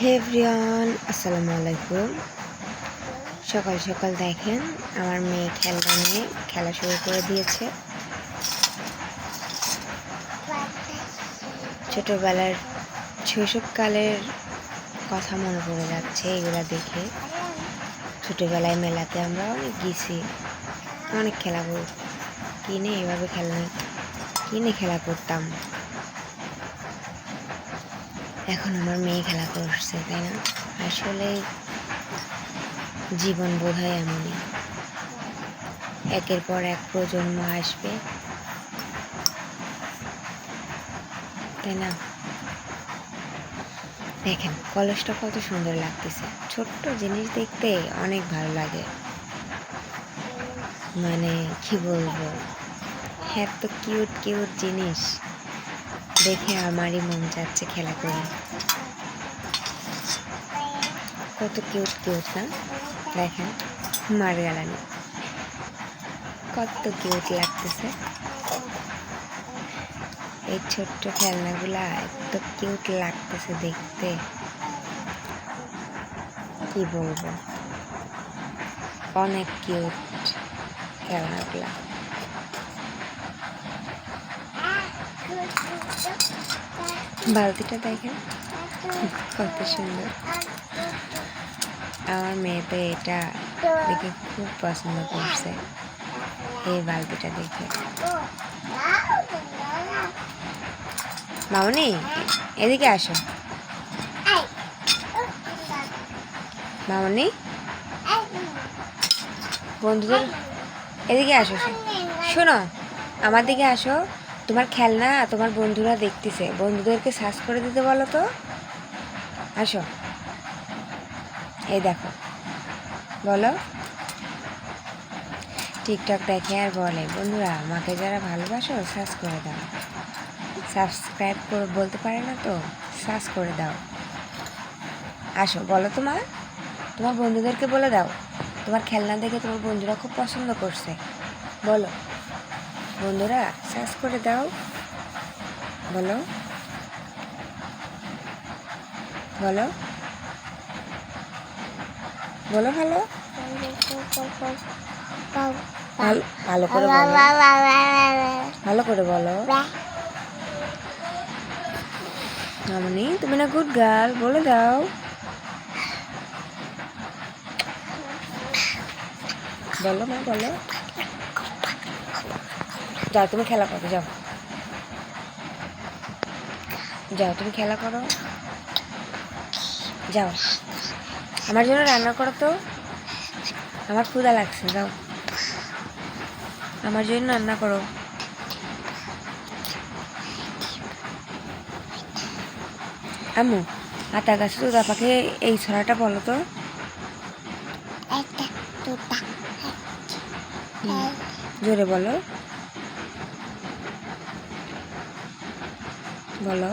হে everyone, আসসালামু আলাইকুম। সকাল সকাল দেখেন আমার মেয়ে খেলনা নিয়ে খেলা শুরু করে দিয়েছে। ছোটবেলার শৈশবকালের কথা মনে পড়ে যাচ্ছে এগুলা দেখে। ছোটবেলায় মেলাতে আমরা অনেক গেছি, অনেক খেলা কিনে এভাবে খেলনা কিনে খেলা করতাম। এখন আমার মেয়ে খেলা করছে, তাই না? আসলে জীবন বোধহয় এমনই, একের পর এক প্রজন্ম আসবে, তাই না? দেখেন কলসটা কত সুন্দর লাগতেছে, ছোট্ট জিনিস দেখতে অনেক ভালো লাগে। মানে কি বলবো, এত কিউট কিউট জিনিস দেখে আমারই মন চাচ্ছে খেলা করে। কত কিউট কিউট না? দেখেন মারগালানি কত কিউট লাগতেছে। এই ছোট্ট খেলনাগুলা এত কিউট লাগতেছে দেখতে, কি বলবো, অনেক কিউট খেলনাগুলা। বালতিটা দেখেন কত সুন্দর। আমার মেয়ে তো এটা দেখে খুব পছন্দ করছে, এই বালতিটা দেখে। মামনি এদিকে আসো, মামনি বন্ধুদের এদিকে আসো, শোনো আমার দিকে আসো। তোমার খেলনা তোমার বন্ধুরা দেখতেছে, বন্ধুদেরকে সার্চ করে দিতে বলো তো। আসো, এই দেখো, বলো। টিকটক দেখে আর বলে, বন্ধুরা আমাকে যারা ভালোবাসো সার্চ করে দাও। সাবস্ক্রাইব করে বলতে পারে না তো, সার্চ করে দাও। আসো বলো, তোমার বন্ধুদেরকে বলে দাও, তোমার খেলনা দেখে তোমার বন্ধুরা খুব পছন্দ করছে, বলো বন্ধুরা সার্চ করে দাও, বলো বলো বলো। ভালো ভালো করে বলো, ভালো করে বলো। মামনি তুমি না গুড গার্ল, বলে দাও। বলো মা, বলো। যাও তুমি খেলা করো, যাও যাও তুমি খেলা করো, যাও। আমার জন্য রান্না করো তো, আমার ক্ষুধা লাগছে, যাও আমার জন্য রান্না করো। আম্মু আতা গাছে তোতা পাখি এই ছড়াটা বলো তো। জোরে বলো, বলো।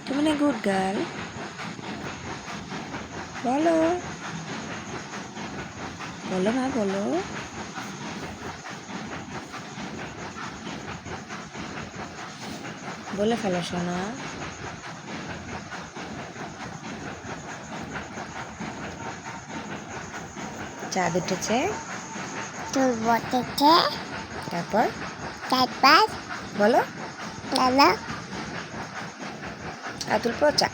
তুমি না গুড গার্ল, বলো বলো মা, বলো। বলে ফেলো শোনা। চাঁদ উঠেছে, তারপর বলো। আতুল পচা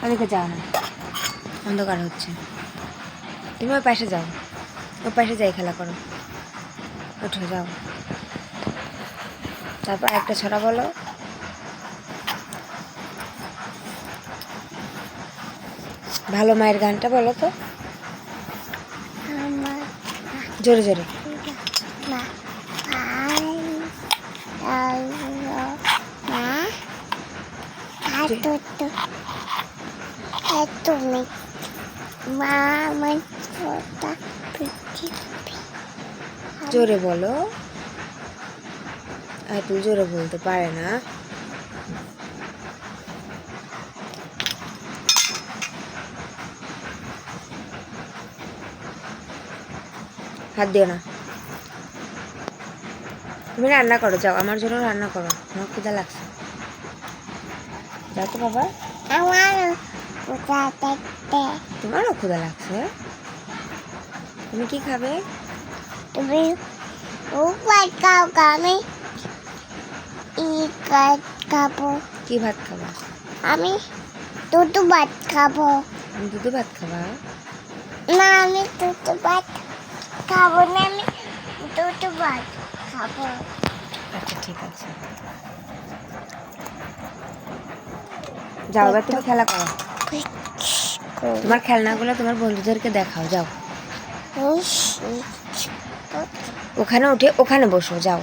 ওদিকে যাও না, অন্ধকার হচ্ছে। তুমি ওই পাশে যাও, ওই পাশে যাই খেলা করো, উঠো যাও। তারপর একটা ছড়া বলো। ভালো মায়ের গানটা বলো তো, জোরে জোরে। তুমি জোরে বলো। আয়াতুল জোরে বলতে পারে না। হাত দিও না। তুমি রান্না করো, যাও আমার জন্য রান্না করো, আমার ক্ষুধা লাগছে। যাও তো বাবা। তোমারও ক্ষুধা লাগছে? তুমি কি খাবে? তুমি ভাত খাও, আমি খাবো। কি ভাত খাবা? আমি দুটো ভাত খাবো। তুমি দুধ ভাত খাবা? না, আমি দুটো ভাত খাবো না, আমি দুটো ভাত খাবো। আচ্ছা ঠিক আছে, যাও এবার তুমি খেলা করো। তোমার খেলনাগুলো তোমার বন্ধুদেরকে দেখাও, যাও। ওখানে উঠে ওখানে বসো, যাও।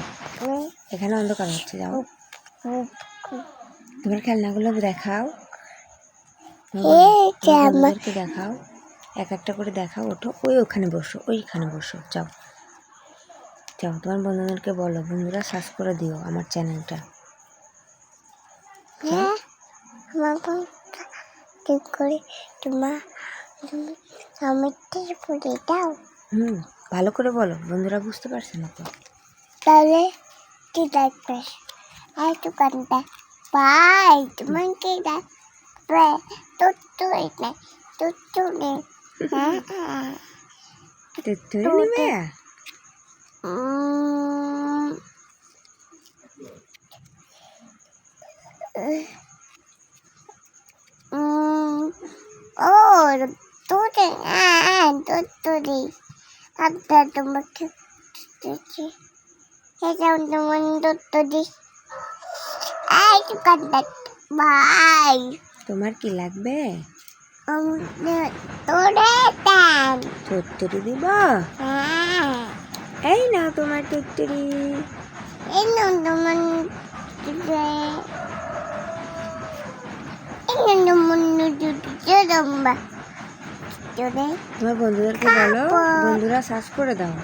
এখানে অন্ধকার হচ্ছে, যাও। তোমার খেলনাগুলো দেখাও, বন্ধুদেরকে দেখাও, এক একটা করে দেখাও। ওঠো, ওখানে বসো, ওইখানে বসো, যাও যাও। তোমার বন্ধুদেরকে বলো, বন্ধুরা সার্চ করে দিও আমার চ্যানেলটা। ঠিক করে তোমার পড়ে দাও। ভালো করে বলো, বন্ধুরা বুঝতে পারছে না তো। তাহলে কি দেখবে? একটু কানটা ভাই, তোমার কি দেখবে? তুত্তু এটা তুত্তু নেই। তুই নেবে? ও তুই তুত্তুরি আদা তোমাকে তুত্তুরি এটা তোমার তুত্তুরি। একটু কানটা ভাই, তোমার কি লাগবে? তোরে দেন। চত্তরি দিব? এই নাও তোমার চত্তরি। এই নাও তোমার তোমার বন্ধুদেরকে বলো, বন্ধুরা সার্চ করে দাও,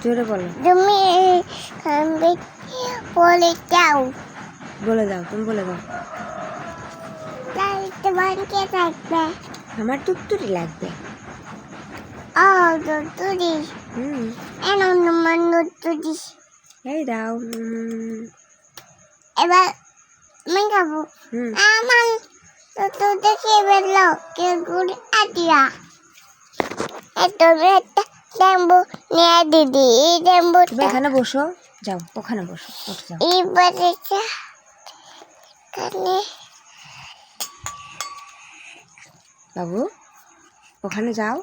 জোরে বলো। তুমি বলে যাও, বলে দাও, তুমি বলে দাও। তোমার কে থাকবে? আমার টুকটুরি লাগবে। ও তুতুরি, এনো তোমার তুতুরি। এই দাও। এবার আমি খাবো। আমার তুতুরি খেয়ে বেরলো কে গুড় আদিয়া। তুমি একটা ডেম্বু নিয়ে দিদি, এই ডেম্বু এখানে বসো, যাও ওখানে বসো, উঠে যাও। এবারে কানে বাবু ওখানে যাও,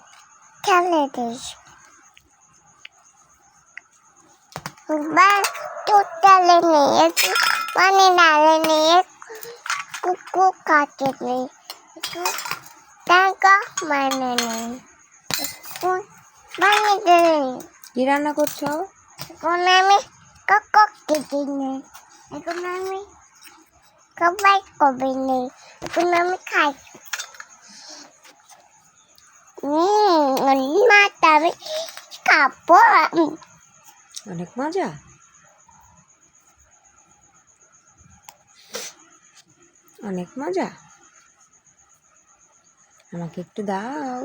খেলে দিস। তুতালে নিয়ে মানে নালে নিয়ে কুকু কাটে নেই, টাকা মানে নেই, মানে নেই। কি রান্না করছো? এখন আমি কাকক কেটে নেই, এখন আমি সবাই কবে নেই, এখন আমি খাই। মাটা আমি খাবো। অনেক মজা। অনেক মজা, আমাকে একটু দাও।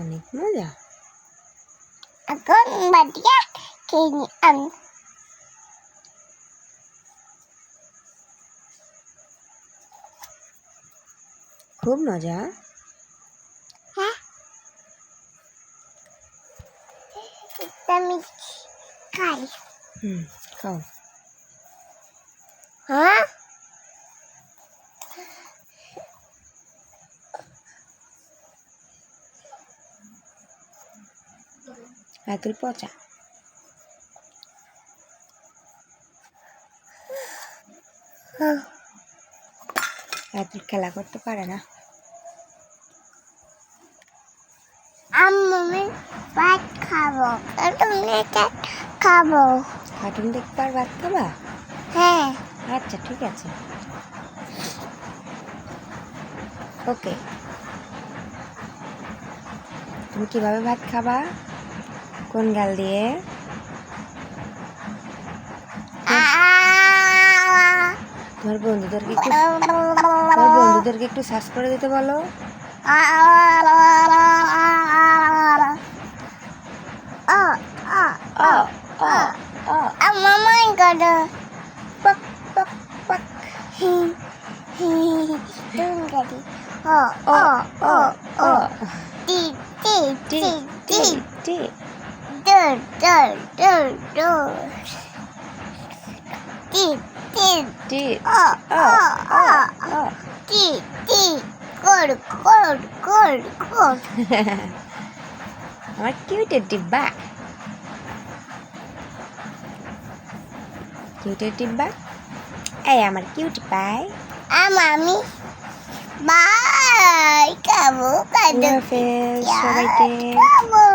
অনেক মজা। এখন বাটিয়া খেয়ে আমি খুব মজা। আমি খাই। খাও। হ্যাঁ, আয়াতুল পচা। আয়াতুল খেলা করতে পারে না। আমি ভাত খাবো, তুমি খাবো। কার্টুন দেখতে আর ভাত খাবা? হ্যাঁ আচ্ছা ঠিক আছে, ওকে। তুমি কিভাবে ভাত খাবা? কোন গাল দিয়ে? তোমার বন্ধুদেরকে একটু সার্চ করে দিতে বলো। অ অ অ মামাই গড় পাক পাক পাক। তুমি গাড়ি অ অ অ টি টি টি টি টি টি টি dur dur dur dur ti ti টি oh অ oh অ oh অ ti ti good good good good আমার কিউটের ডিব্বা, কিউটের ডিব্বা, এই আমার কিউট পাই। mami bye kamu আল্লাহ kadang হাফেজ সবাইকে। kamu